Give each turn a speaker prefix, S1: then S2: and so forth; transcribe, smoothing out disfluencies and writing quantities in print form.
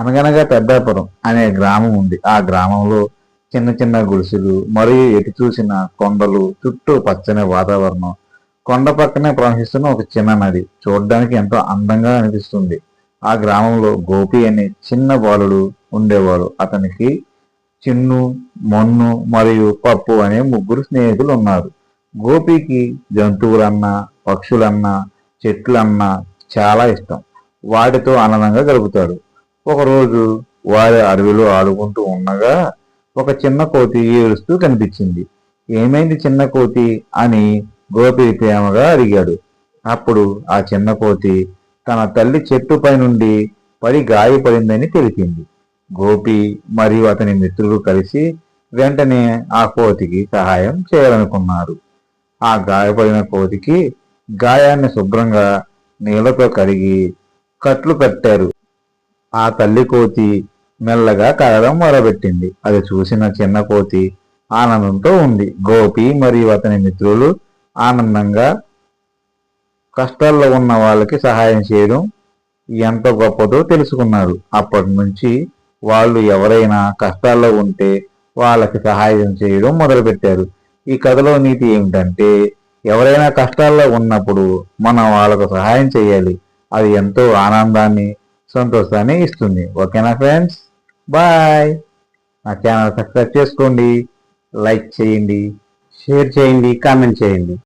S1: అనగనగా పెద్దాపురం అనే గ్రామం ఉంది. ఆ గ్రామంలో చిన్న చిన్న గుడిసెలు మరియు ఎటు చూసిన కొండలు, చుట్టూ పచ్చని వాతావరణం. కొండ పక్కనే ప్రవహిస్తున్న ఒక చిన్న నది చూడడానికి ఎంతో అందంగా అనిపిస్తుంది. ఆ గ్రామంలో గోపి అనే చిన్న బాలుడు ఉండేవాడు. అతనికి చిన్ను, మన్ను మరియు పప్పు అనే ముగ్గురు స్నేహితులు ఉన్నారు. గోపికి జంతువులన్నా, పక్షులన్నా, చెట్లన్నా చాలా ఇష్టం. వాటితో ఆనందంగా గడుపుతాడు. ఒకరోజు వారి అడవిలో ఆడుకుంటూ ఉండగా ఒక చిన్న కోతి ఏడుస్తూ కనిపించింది. ఏమైంది చిన్న కోతి అని గోపి ప్రేమగా అడిగాడు. అప్పుడు ఆ చిన్న కోతి తన తల్లి చెట్టుపై నుండి పడి గాయపడిందని తెలిపింది. గోపి మరియు అతని మిత్రులు కలిసి వెంటనే ఆ కోతికి సహాయం చేయాలనుకున్నారు. ఆ గాయపడిన కోతికి గాయాన్ని శుభ్రంగా నీళ్లతో కడిగి కట్లు కట్టారు. ఆ తల్లి కోతి మెల్లగా కదలడం మొదలుపెట్టింది. అది చూసిన చిన్న కోతి ఆనందంతో ఉంది. గోపి మరియు అతని మిత్రులు ఆనందంగా కష్టాల్లో ఉన్న వాళ్ళకి సహాయం చేయడం ఎంత గొప్పదో తెలుసుకున్నారు. అప్పటి నుంచి వాళ్ళు ఎవరైనా కష్టాల్లో ఉంటే వాళ్ళకి సహాయం చేయడం మొదలుపెట్టారు. ఈ కథలో నీతి ఏమిటంటే ఎవరైనా కష్టాల్లో ఉన్నప్పుడు మనం వాళ్ళకు సహాయం చేయాలి. అది ఎంతో ఆనందాన్ని, సంతోషాన్ని ఇస్తుంది. ఓకేనా ఫ్రెండ్స్, బాయ్. నా ఛానల్ సబ్స్క్రైబ్ చేసుకోండి, లైక్ చేయండి, షేర్ చేయండి, కామెంట్ చేయండి.